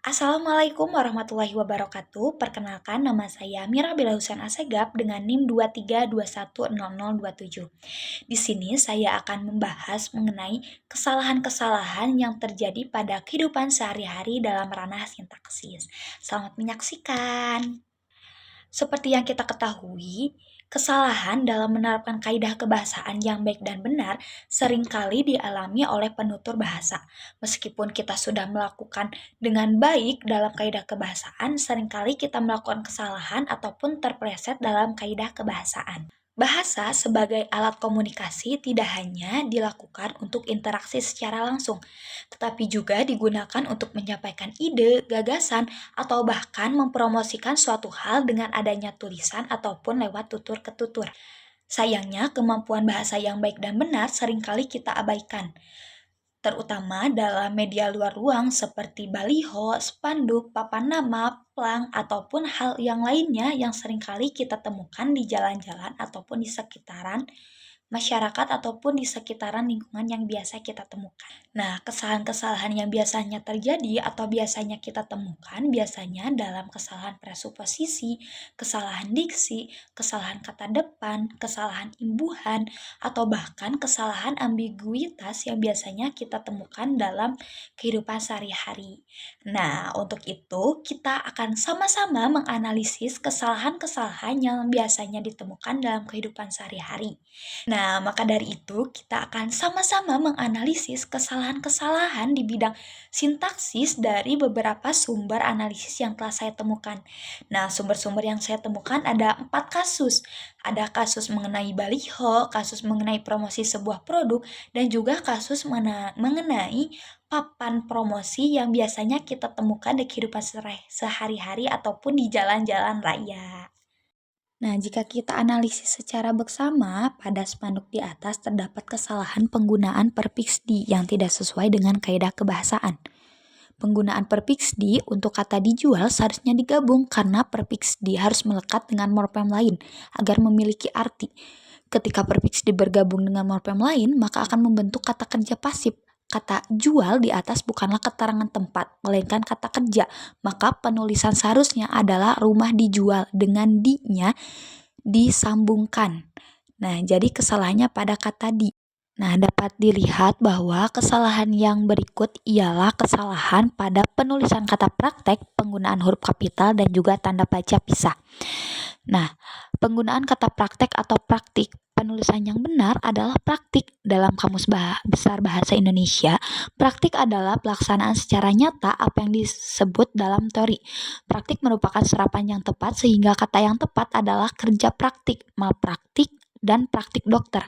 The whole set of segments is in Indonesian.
Assalamualaikum warahmatullahi wabarakatuh. Perkenalkan, nama saya Mira Bella Husain Asegaf dengan NIM 23210027. Di sini saya akan membahas mengenai kesalahan-kesalahan yang terjadi pada kehidupan sehari-hari dalam ranah sintaksis. Selamat menyaksikan. Seperti yang kita ketahui, kesalahan dalam menerapkan kaidah kebahasaan yang baik dan benar seringkali dialami oleh penutur bahasa. Meskipun kita sudah melakukan dengan baik dalam kaidah kebahasaan, seringkali kita melakukan kesalahan ataupun terpleset dalam kaidah kebahasaan. Bahasa sebagai alat komunikasi tidak hanya dilakukan untuk interaksi secara langsung, tetapi juga digunakan untuk menyampaikan ide, gagasan, atau bahkan mempromosikan suatu hal dengan adanya tulisan ataupun lewat tutur ke tutur. Sayangnya, kemampuan bahasa yang baik dan benar seringkali kita abaikan, terutama dalam media luar ruang seperti baliho, spanduk, papan nama, plang, ataupun hal yang lainnya yang seringkali kita temukan di jalan-jalan ataupun di sekitaran masyarakat ataupun di sekitaran lingkungan yang biasa kita temukan. Nah, kesalahan-kesalahan yang biasanya terjadi atau biasanya kita temukan biasanya dalam kesalahan presuposisi, kesalahan diksi, kesalahan kata depan, kesalahan imbuhan, atau bahkan kesalahan ambiguitas yang biasanya kita temukan dalam kehidupan sehari-hari. Nah, untuk itu kita akan sama-sama menganalisis kesalahan-kesalahan yang biasanya ditemukan dalam kehidupan sehari-hari. Nah, maka dari itu kita akan sama-sama menganalisis kesalahan-kesalahan di bidang sintaksis dari beberapa sumber analisis yang telah saya temukan. Nah, sumber-sumber yang saya temukan ada 4 kasus. Ada kasus mengenai baliho, kasus mengenai promosi sebuah produk, dan juga kasus mengenai papan promosi yang biasanya kita temukan di kehidupan sehari-hari ataupun di jalan-jalan raya. Nah, jika kita analisis secara bersama, pada spanduk di atas terdapat kesalahan penggunaan perfiks di yang tidak sesuai dengan kaidah kebahasaan. Penggunaan perfiks di untuk kata dijual seharusnya digabung karena perfiks di harus melekat dengan morfem lain agar memiliki arti. Ketika perfiks di bergabung dengan morfem lain, maka akan membentuk kata kerja pasif. Kata jual di atas bukanlah keterangan tempat, melainkan kata kerja. Maka penulisan seharusnya adalah rumah dijual dengan di-nya disambungkan. Nah, jadi kesalahannya pada kata di. Nah, dapat dilihat bahwa kesalahan yang berikut ialah kesalahan pada penulisan kata praktek, penggunaan huruf kapital, dan juga tanda baca pisah. Nah, penggunaan kata praktek atau praktik, penulisan yang benar adalah praktik. Dalam Kamus Besar Bahasa Indonesia, praktik adalah pelaksanaan secara nyata apa yang disebut dalam teori. Praktik merupakan serapan yang tepat sehingga kata yang tepat adalah kerja praktik, malpraktik, dan praktik dokter.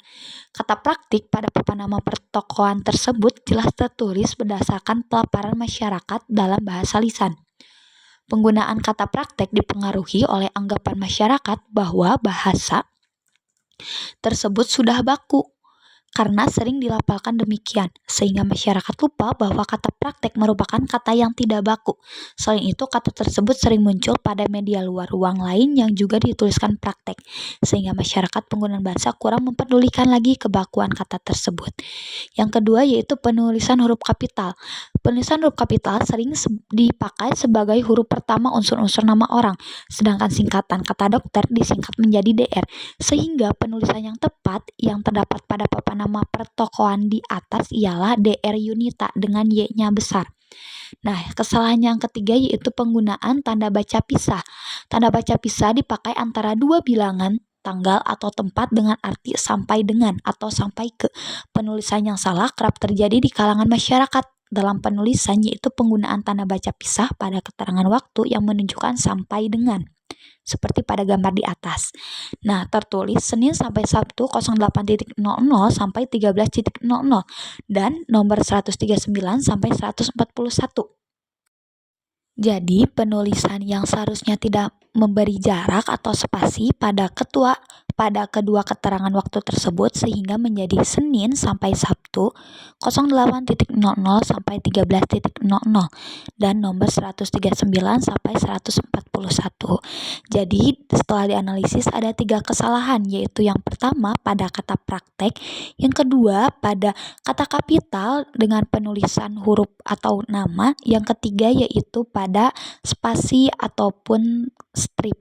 Kata praktik pada papan nama pertokoan tersebut jelas tertulis berdasarkan pelaparan masyarakat dalam bahasa lisan. Penggunaan kata praktek dipengaruhi oleh anggapan masyarakat bahwa bahasa tersebut sudah baku karena sering dilafalkan demikian, sehingga masyarakat lupa bahwa kata praktek merupakan kata yang tidak baku. Selain itu, kata tersebut sering muncul pada media luar ruang lain yang juga dituliskan praktek, sehingga masyarakat penggunaan bahasa kurang mempedulikan lagi kebakuan kata tersebut. Yang kedua yaitu penulisan huruf kapital. Penulisan huruf kapital sering dipakai sebagai huruf pertama unsur-unsur nama orang, sedangkan singkatan kata dokter disingkat menjadi DR, sehingga penulisan yang tepat yang terdapat pada papan nama pertokoan di atas ialah DR Yunita dengan Y-nya besar. Nah, kesalahan yang ketiga yaitu penggunaan tanda baca pisah. Tanda baca pisah dipakai antara dua bilangan tanggal atau tempat dengan arti sampai dengan atau sampai ke. Penulisan yang salah kerap terjadi di kalangan masyarakat dalam penulisan yaitu penggunaan tanda baca pisah pada keterangan waktu yang menunjukkan sampai dengan, seperti pada gambar di atas. Nah, tertulis Senin sampai Sabtu 08.00 sampai 13.00 dan nomor 139 sampai 141. Jadi, penulisan yang seharusnya tidak memberi jarak atau spasi pada kedua keterangan waktu tersebut sehingga menjadi Senin sampai Sabtu 08.00 sampai 13.00 dan nomor 139 sampai 141. Jadi setelah dianalisis ada 3 kesalahan, yaitu yang pertama pada kata praktek, yang kedua pada kata kapital dengan penulisan huruf atau nama, yang ketiga yaitu pada spasi ataupun strip.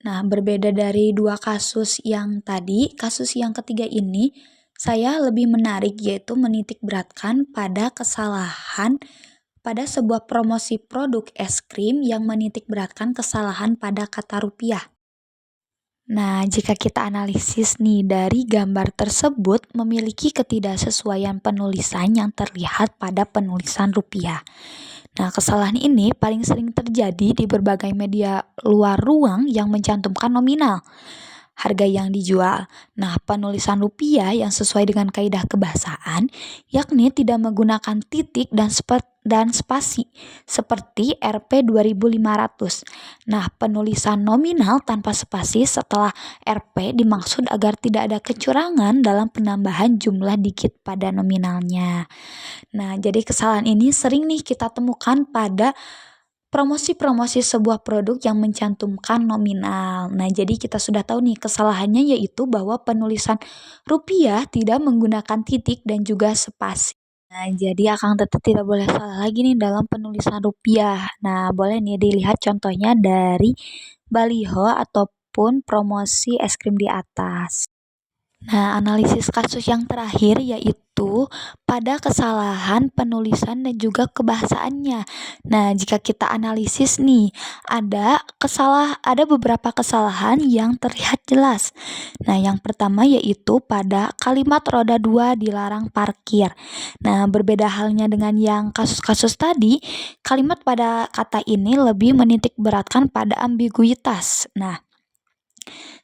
Nah, berbeda dari 2 kasus yang tadi, kasus yang ketiga ini saya lebih menarik yaitu menitikberatkan pada kesalahan pada sebuah promosi produk es krim yang menitikberatkan kesalahan pada kata rupiah. Nah, jika kita analisis nih dari gambar tersebut memiliki ketidaksesuaian penulisan yang terlihat pada penulisan rupiah. Nah, kesalahan ini paling sering terjadi di berbagai media luar ruang yang mencantumkan nominal harga yang dijual. Nah, penulisan rupiah yang sesuai dengan kaidah kebahasaan, yakni tidak menggunakan titik dan spasi, seperti Rp 2.500. Nah, penulisan nominal tanpa spasi setelah Rp dimaksud agar tidak ada kecurangan dalam penambahan jumlah dikit pada nominalnya. Nah, jadi kesalahan ini sering nih kita temukan pada promosi-promosi sebuah produk yang mencantumkan nominal. Nah, jadi kita sudah tahu nih kesalahannya yaitu bahwa penulisan rupiah tidak menggunakan titik dan juga spasi. Nah, jadi Akang tetap tidak boleh salah lagi nih dalam penulisan rupiah. Nah, boleh nih dilihat contohnya dari baliho ataupun promosi es krim di atas. Nah, analisis kasus yang terakhir yaitu pada kesalahan penulisan dan juga kebahasaannya. Nah, jika kita analisis nih, ada beberapa kesalahan yang terlihat jelas. Nah, yang pertama yaitu pada kalimat roda 2 dilarang parkir. Nah, berbeda halnya dengan yang kasus-kasus tadi, kalimat pada kata ini lebih menitikberatkan pada ambiguitas. Nah,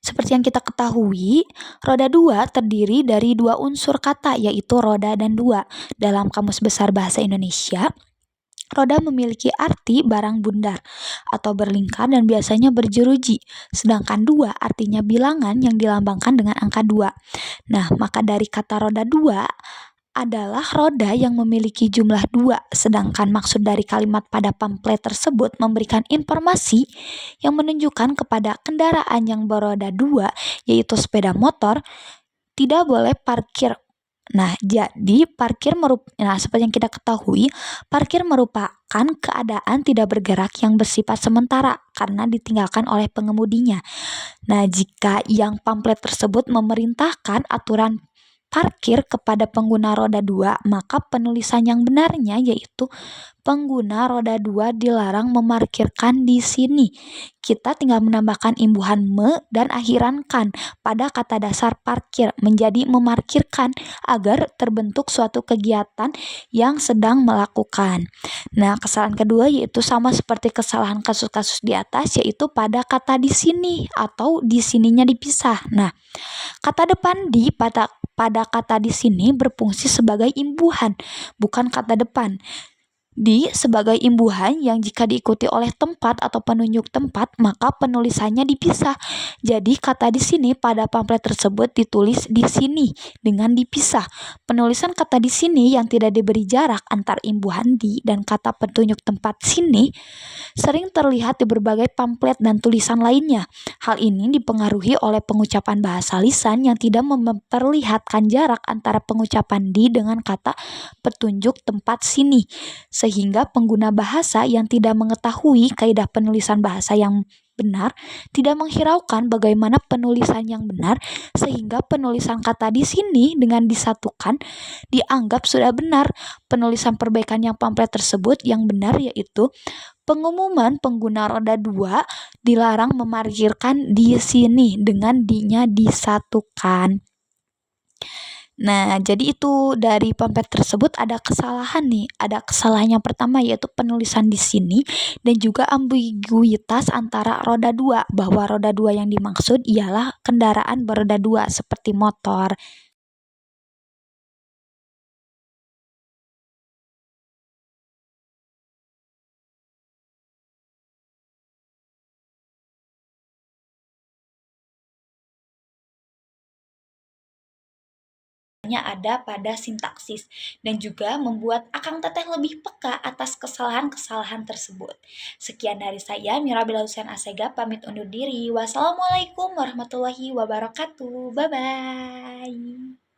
seperti yang kita ketahui, roda 2 terdiri dari 2 unsur kata yaitu roda dan dua. Dalam Kamus Besar Bahasa Indonesia, roda memiliki arti barang bundar atau berlingkar dan biasanya berjeruji, sedangkan dua artinya bilangan yang dilambangkan dengan angka 2. Nah, maka dari kata roda 2 adalah roda yang memiliki jumlah 2, sedangkan maksud dari kalimat pada pamflet tersebut memberikan informasi yang menunjukkan kepada kendaraan yang beroda 2, yaitu sepeda motor, tidak boleh parkir. Nah, jadi seperti yang kita ketahui, parkir merupakan keadaan tidak bergerak yang bersifat sementara karena ditinggalkan oleh pengemudinya. Nah, jika yang pamflet tersebut memerintahkan aturan parkir kepada pengguna roda 2, maka penulisan yang benarnya yaitu pengguna roda 2 dilarang memarkirkan di sini. Kita tinggal menambahkan imbuhan me dan akhiran kan pada kata dasar parkir menjadi memarkirkan agar terbentuk suatu kegiatan yang sedang melakukan. Nah, kesalahan kedua yaitu sama seperti kesalahan kasus-kasus di atas, yaitu pada kata di sini atau di sininya dipisah. Nah, kata depan pada kata di sini berfungsi sebagai imbuhan, bukan kata depan. Di sebagai imbuhan yang jika diikuti oleh tempat atau penunjuk tempat, maka penulisannya dipisah. Jadi kata di sini pada pamflet tersebut ditulis di sini dengan dipisah. Penulisan kata di sini yang tidak diberi jarak antar imbuhan di dan kata petunjuk tempat sini sering terlihat di berbagai pamflet dan tulisan lainnya. Hal ini dipengaruhi oleh pengucapan bahasa lisan yang tidak memperlihatkan jarak antara pengucapan di dengan kata petunjuk tempat sini, sehingga pengguna bahasa yang tidak mengetahui kaidah penulisan bahasa yang benar tidak menghiraukan bagaimana penulisan yang benar, sehingga penulisan kata di sini dengan disatukan dianggap sudah benar. Penulisan perbaikan yang pamflet tersebut yang benar yaitu pengumuman pengguna roda 2 dilarang memarkirkan di sini dengan di-nya disatukan. Nah, jadi itu dari pamflet tersebut ada kesalahan nih. Ada kesalahan yang pertama yaitu penulisan di sini dan juga ambiguitas antara roda 2, bahwa roda 2 yang dimaksud ialah kendaraan beroda 2 seperti motor. setidaknya ada pada sintaksis, dan juga membuat Akang Teteh lebih peka atas kesalahan-kesalahan tersebut. Sekian dari saya, Mira Bella Hussein Asega, pamit undur diri. Wassalamualaikum warahmatullahi wabarakatuh. Bye-bye.